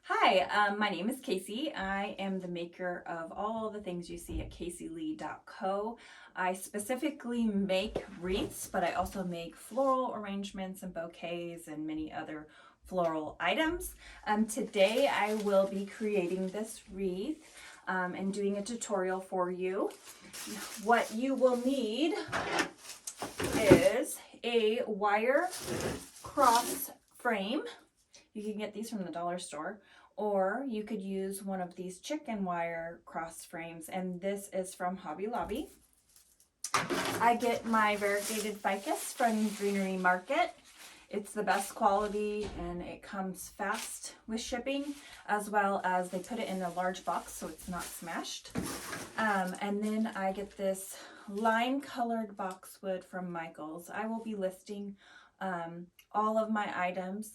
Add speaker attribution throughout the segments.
Speaker 1: Hi, my name is Casey. I am the maker of all the things you see at Kcleeco. I specifically make wreaths, but I also make floral arrangements and bouquets and many other floral items. Today I will be creating this wreath and doing a tutorial for you. What you will need is a wire cross frame. You can get these from the dollar store, or you could use one of these chicken wire cross frames, and this is from Hobby Lobby. I get my variegated ficus from Greenery Market. It's the best quality and it comes fast with shipping, as well as they put it in a large box so it's not smashed. And then I get this lime colored boxwood from Michael's. I will be listing all of my items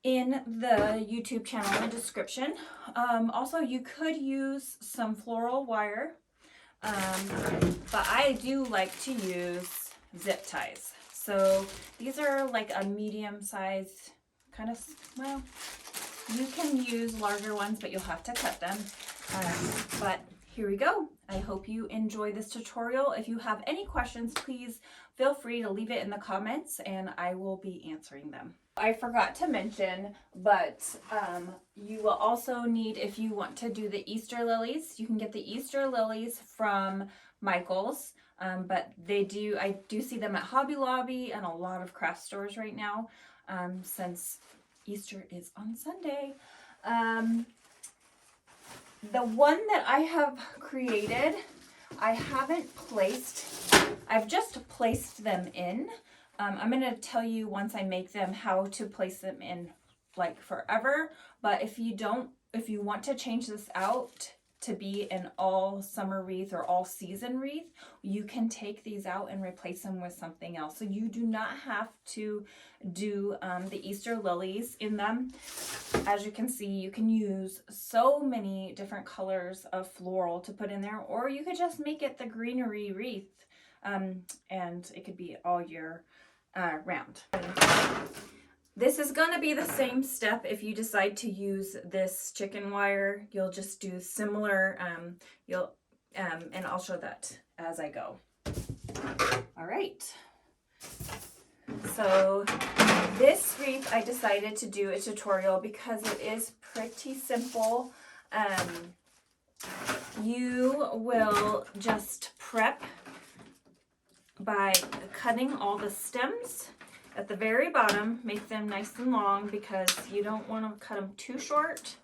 Speaker 1: in the YouTube channel in the description. Also, you could use some floral wire, but I do like to use zip ties. So these are like a medium size kind of, well, you can use larger ones, but you'll have to cut them. But here we go. I hope you enjoy this tutorial. If you have any questions, please feel free to leave it in the comments and I will be answering them. I forgot to mention, but you will also need, if you want to do the Easter lilies, you can get the Easter lilies from Michael's. But I do see them at Hobby Lobby and a lot of craft stores right now, since Easter is on Sunday. The one that I have created, I've just placed them in. I'm going to tell you once I make them how to place them in like forever. But if you want to change this out to be an all summer wreath or all season wreath, you can take these out and replace them with something else. So you do not have to do the Easter lilies in them. As you can see, you can use so many different colors of floral to put in there, or you could just make it the greenery wreath, and it could be all year round. This is going to be the same step if you decide to use this chicken wire. You'll just do similar, and I'll show that as I go. All right. So this wreath, I decided to do a tutorial because it is pretty simple. You will just prep by cutting all the stems at the very bottom. Make them nice and long because you don't want to cut them too short.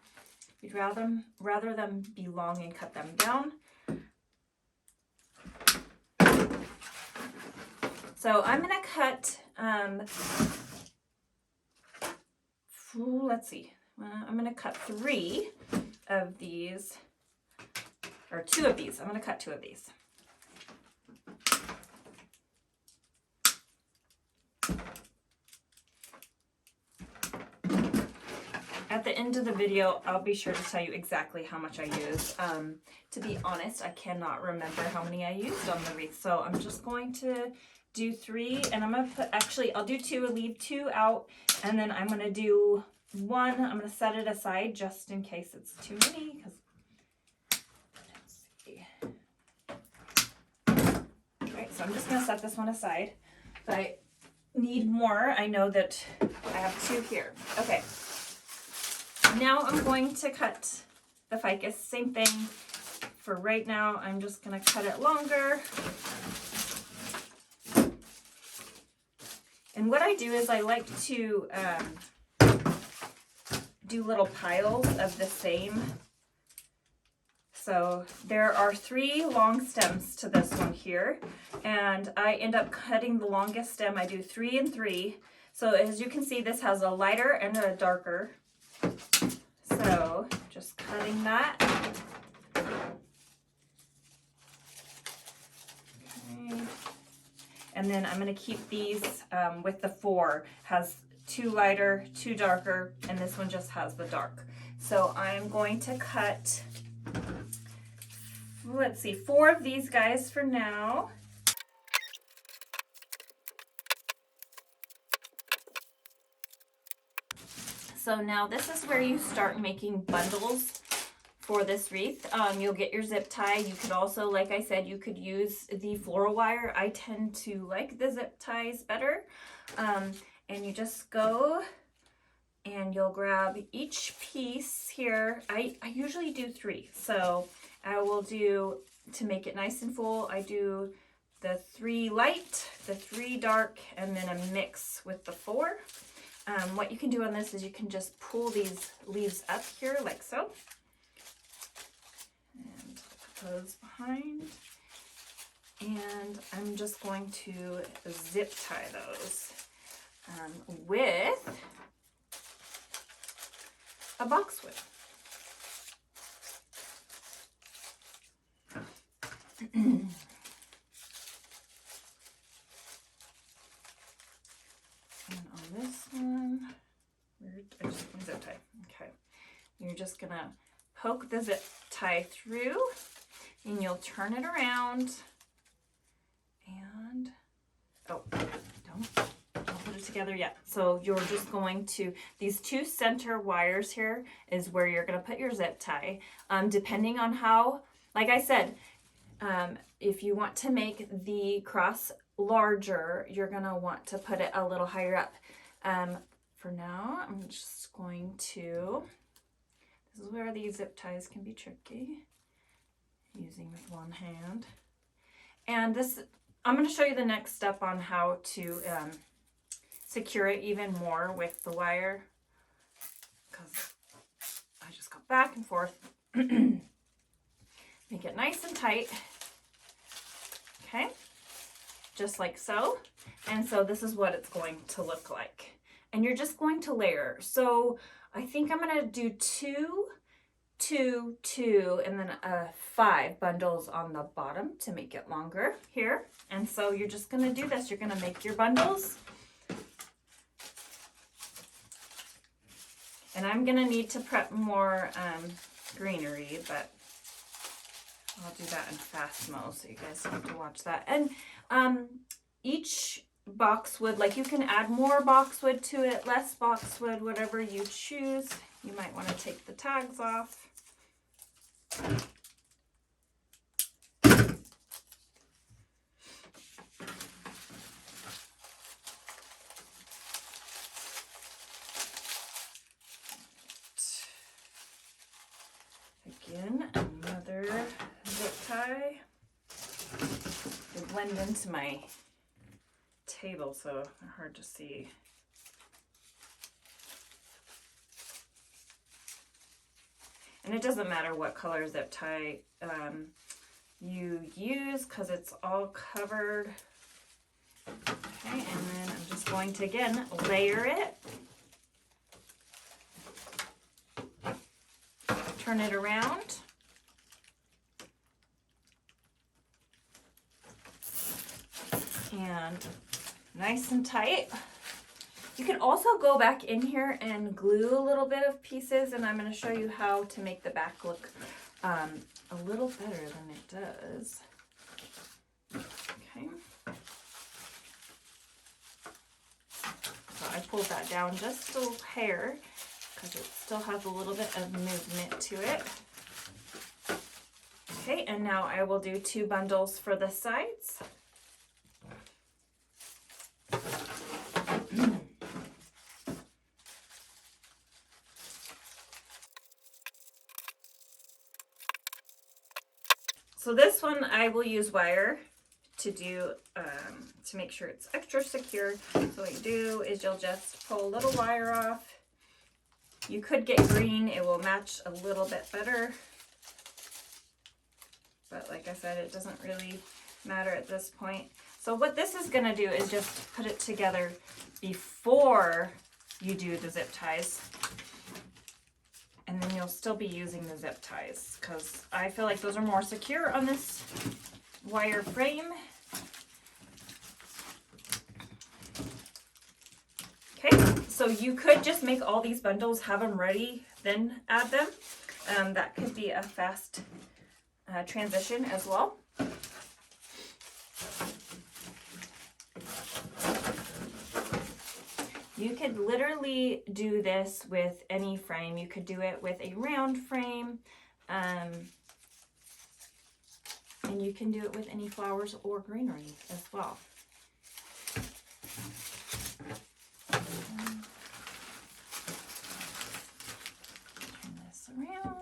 Speaker 1: You'd rather them be long and cut them down. So I'm going to cut, let's see, I'm going to cut 3 of these, or 2 of these. I'm going to cut 2 of these. At the end of the video, I'll be sure to tell you exactly how much I used. To be honest, I cannot remember how many I used on the wreath, so I'm just going to do 3, and I'm going to put, actually, I'll do 2, leave 2 out, and then I'm going to do 1. I'm going to set it aside just in case it's too many, because, let's see. All right, so I'm just going to set this one aside. But I need more. I know that I have 2 here. Okay. Now I'm going to cut the ficus. Same thing. For right now, I'm just going to cut it longer. And what I do is I like to do little piles of the same. So there are 3 long stems to this one here, and I end up cutting the longest stem. I do 3 and 3. So as you can see, this has a lighter and a darker. So just cutting that. Okay. And then I'm going to keep these with the 4. Has 2 lighter, 2 darker, and this one just has the dark. So I'm going to cut, let's see, 4 of these guys for now. So now this is where you start making bundles for this wreath. You'll get your zip tie. You could also, like I said, you could use the floral wire. I tend to like the zip ties better. And you just go and you'll grab each piece here. I usually do 3. So I will do, to make it nice and full, I do the 3 light, the 3 dark, and then a mix with the 4. What you can do on this is you can just pull these leaves up here like so. And put those behind. And I'm just going to zip tie those with a boxwood. And on this one, I just want to zip tie. Okay. You're just going to poke the zip tie through and you'll turn it around and, oh, don't put it together yet. So you're just going to, these 2 center wires here is where you're going to put your zip tie. Depending on how, like I said, if you want to make the cross larger, you're going to want to put it a little higher up. For now, I'm just going to, this is where these zip ties can be tricky, using with one hand. And this, I'm going to show you the next step on how to secure it even more with the wire, because I just go back and forth. Make it nice and tight. Okay, just like so. And so this is what it's going to look like. And you're just going to layer. So I think I'm going to do 2, 2, 2, and then 5 bundles on the bottom to make it longer here. And so you're just going to do this. You're going to make your bundles. And I'm going to need to prep more greenery, but I'll do that in fast mode, so you guys have to watch that. And each boxwood, like you can add more boxwood to it, less boxwood, whatever you choose. You might want to take the tags off. Again, another zip tie. They blend into my table, so they're hard to see. And it doesn't matter what color zip tie you use, because it's all covered. Okay, and then I'm just going to, again, layer it. Turn it around. And nice and tight. You can also go back in here and glue a little bit of pieces, and I'm going to show you how to make the back look a little better than it does. Okay. So I pulled that down just a hair because it still has a little bit of movement to it. Okay, and now I will do 2 bundles for the sides. So this one I will use wire to do, to make sure it's extra secure. So what you do is you'll just pull a little wire off. You could get green, it will match a little bit better. But like I said, it doesn't really matter at this point. So what this is gonna do is just put it together before you do the zip ties. And then you'll still be using the zip ties, because I feel like those are more secure on this wire frame. Okay, so you could just make all these bundles, have them ready, then add them. That could be a fast transition as well. You could literally do this with any frame. You could do it with a round frame, and you can do it with any flowers or greenery as well. Turn this around.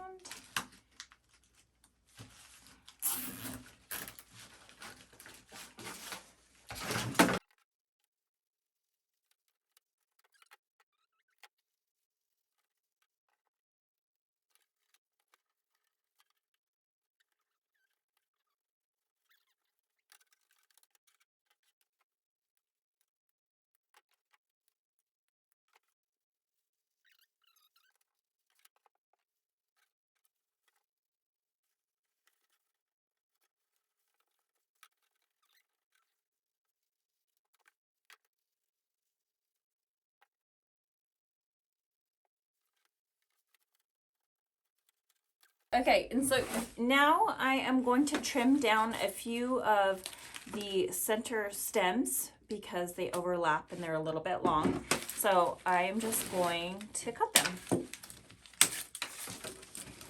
Speaker 1: Okay, and so now I am going to trim down a few of the center stems because they overlap and they're a little bit long. So I am just going to cut them.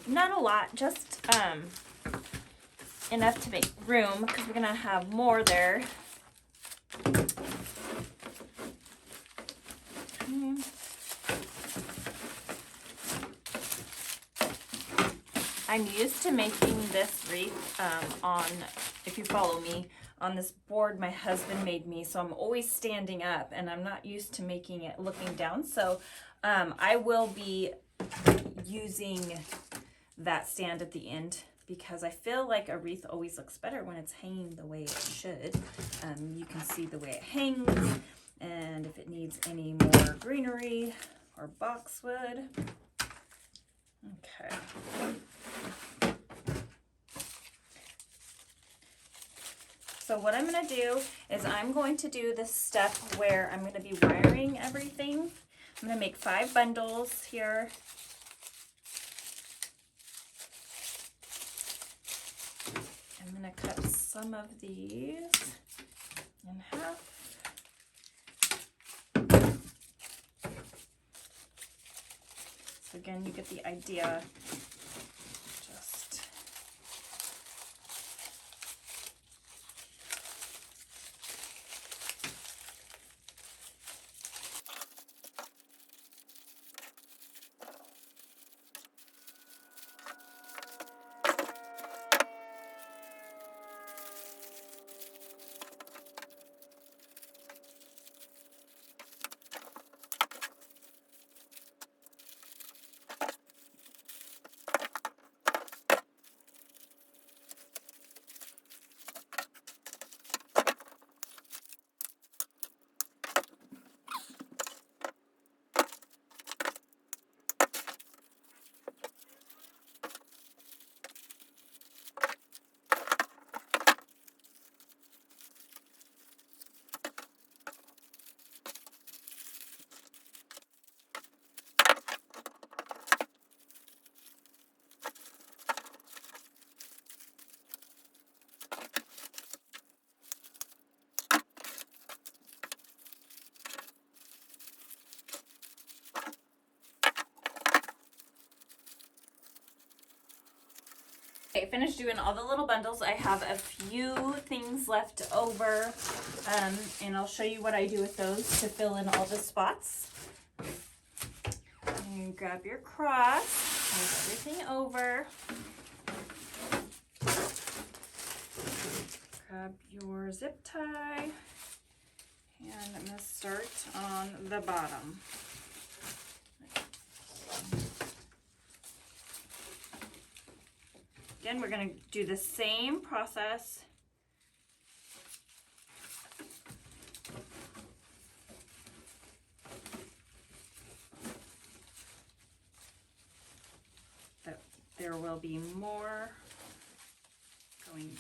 Speaker 1: Not a lot, just enough to make room because we're gonna have more there. I'm used to making this wreath on, if you follow me, on this board my husband made me, so I'm always standing up and I'm not used to making it looking down. So I will be using that stand at the end because I feel like a wreath always looks better when it's hanging the way it should. You can see the way it hangs and if it needs any more greenery or boxwood. Okay. So what I'm going to do is I'm going to do this step where I'm going to be wiring everything. I'm going to make 5 bundles here. I'm going to cut some of these in half. So again, you get the idea. Okay, finished doing all the little bundles. I have a few things left over, and I'll show you what I do with those to fill in all the spots. And grab your cross, move everything over. Grab your zip tie, and I'm going to start on the bottom. Again, we're going to do the same process. There will be more going down.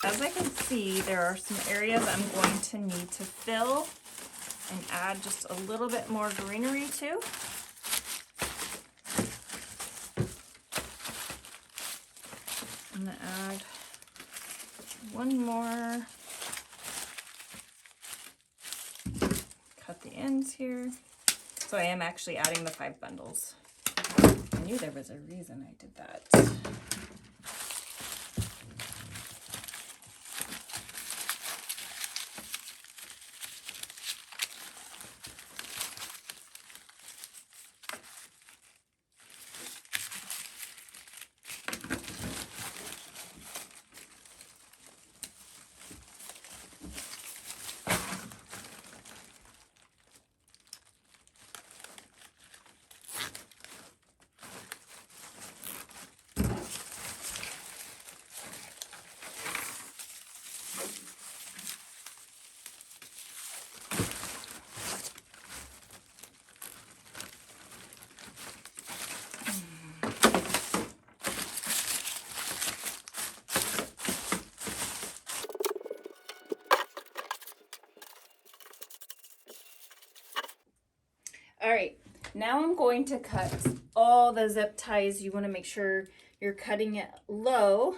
Speaker 1: As I can see, there are some areas I'm going to need to fill and add just a little bit more greenery to. I'm going to add one more. Cut the ends here. So I am actually adding the 5 bundles. I knew there was a reason I did that. All right, now I'm going to cut all the zip ties. You want to make sure you're cutting it low.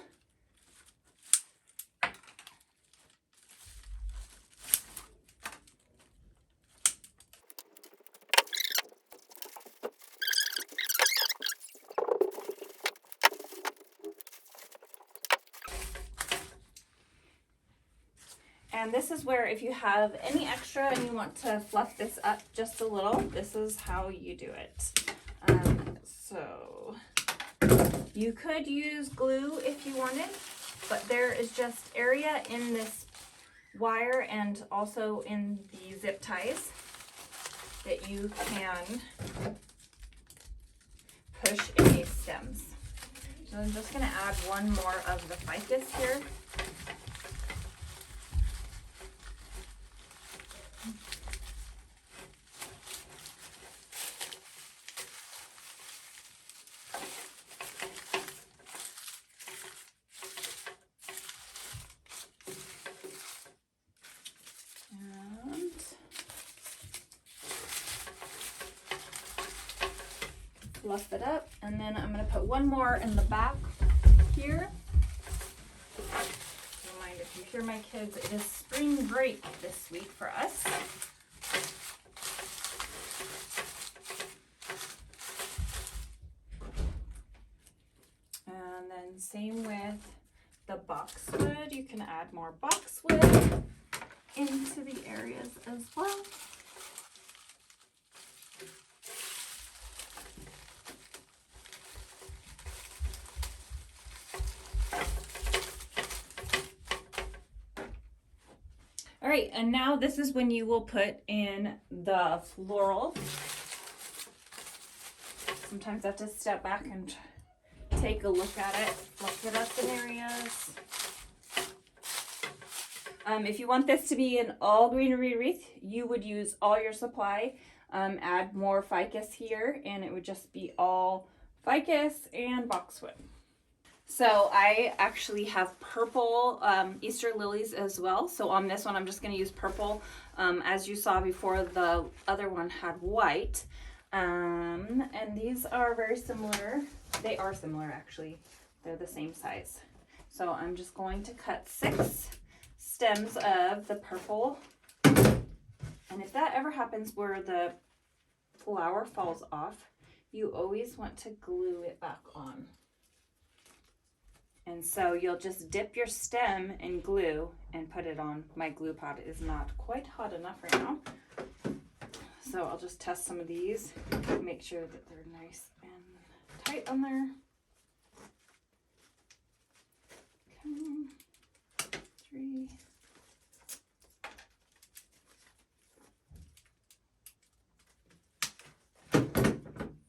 Speaker 1: And this is where if you have any extra and you want to fluff this up just a little, this is how you do it. So you could use glue if you wanted, but there is just area in this wire and also in the zip ties that you can push any stems. So I'm just going to add one more of the ficus here. Fluff it up, and then I'm going to put one more in the back here. Don't mind if you hear my kids, it is spring break this week for us. And then same with the boxwood. You can add more boxwood into the areas as well. All right, and now this is when you will put in the floral. Sometimes I have to step back and take a look at it, fluff it up in areas. If you want this to be an all greenery wreath, you would use all your supply, add more ficus here, and it would just be all ficus and boxwood. So I actually have purple Easter lilies as well. So on this one, I'm just going to use purple. As you saw before, the other one had white. And these are very similar. They are similar, actually. They're the same size. So I'm just going to cut 6 stems of the purple. And if that ever happens where the flower falls off, you always want to glue it back on. And so you'll just dip your stem in glue and put it on. My glue pot is not quite hot enough right now. So I'll just test some of these, make sure that they're nice and tight on there. Okay, 3.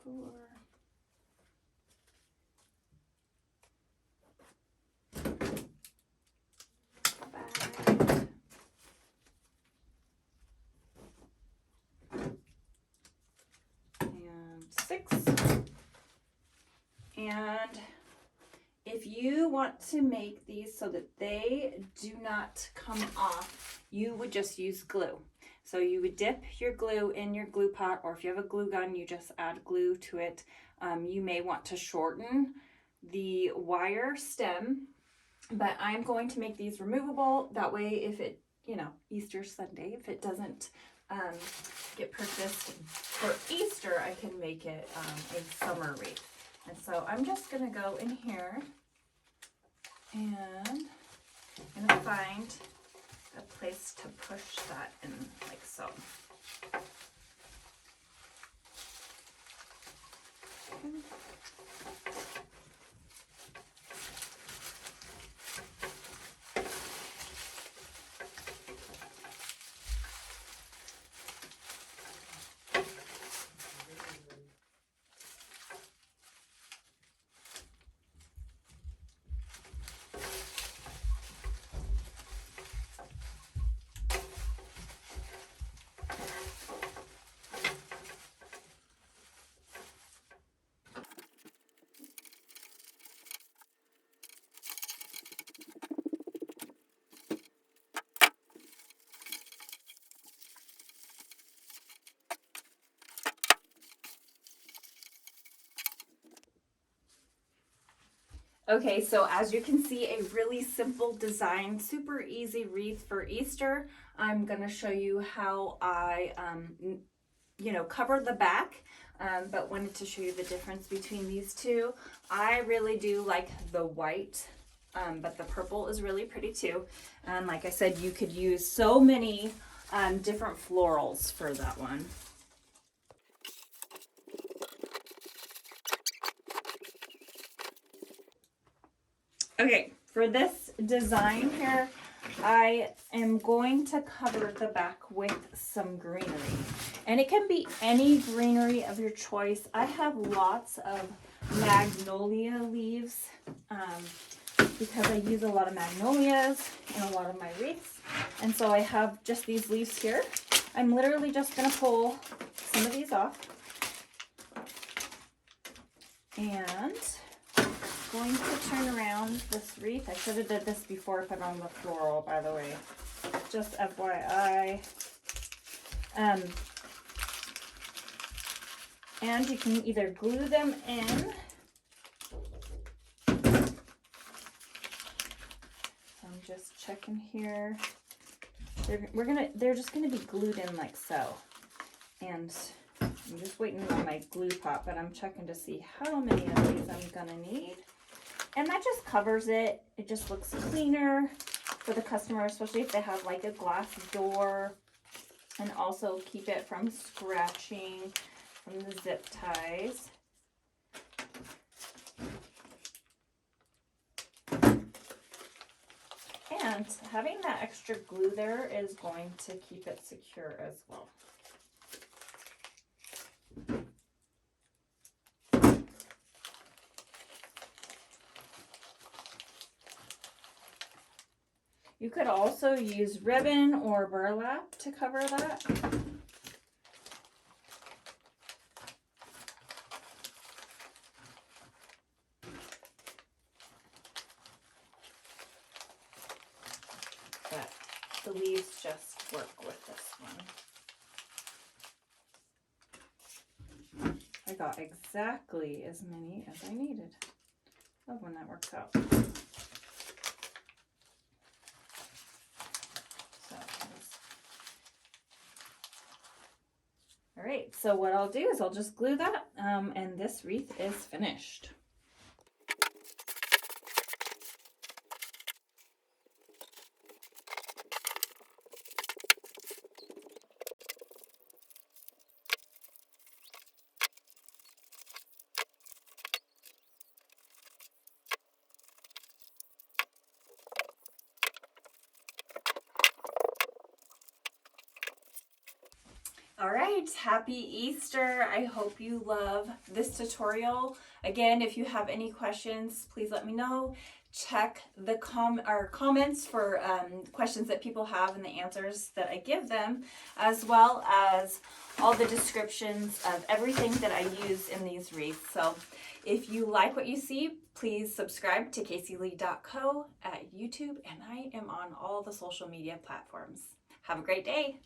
Speaker 1: 4. And 6. And if you want to make these so that they do not come off, you would just use glue. So you would dip your glue in your glue pot, or if you have a glue gun, you just add glue to it. You may want to shorten the wire stem, but I'm going to make these removable. That way, if it, you know, Easter Sunday, if it doesn't get purchased for Easter, I can make it a summer wreath. And so I'm just gonna go in here and I'm gonna find a place to push that in like so. Okay, so as you can see, a really simple design, super easy wreath for Easter. I'm gonna show you how I, you know, covered the back, but wanted to show you the difference between these two. I really do like the white, but the purple is really pretty too. And like I said, you could use so many different florals for that one. Okay, for this design here, I am going to cover the back with some greenery. And it can be any greenery of your choice. I have lots of magnolia leaves because I use a lot of magnolias in a lot of my wreaths. And so I have just these leaves here. I'm literally just going to pull some of these off. And going to turn around this wreath. I should have did this before I put on the floral, by the way. Just FYI. And you can either glue them in. I'm just checking here. They're just gonna be glued in like so. And I'm just waiting on my glue pot, but I'm checking to see how many of these I'm gonna need. And that just covers it. It just looks cleaner for the customer, especially if they have like a glass door, and also keep it from scratching from the zip ties. And having that extra glue there is going to keep it secure as well. You could also use ribbon or burlap to cover that. But the leaves just work with this one. I got exactly as many as I needed. Love when that works out. All right, so what I'll do is I'll just glue that, and this wreath is finished. All right, happy Easter. I hope you love this tutorial. Again, if you have any questions, please let me know. check the comments for questions that people have and the answers that I give them, as well as all the descriptions of everything that I use in these wreaths. So if you like what you see, please subscribe to Kcleeco at YouTube, and I am on all the social media platforms. Have a great day.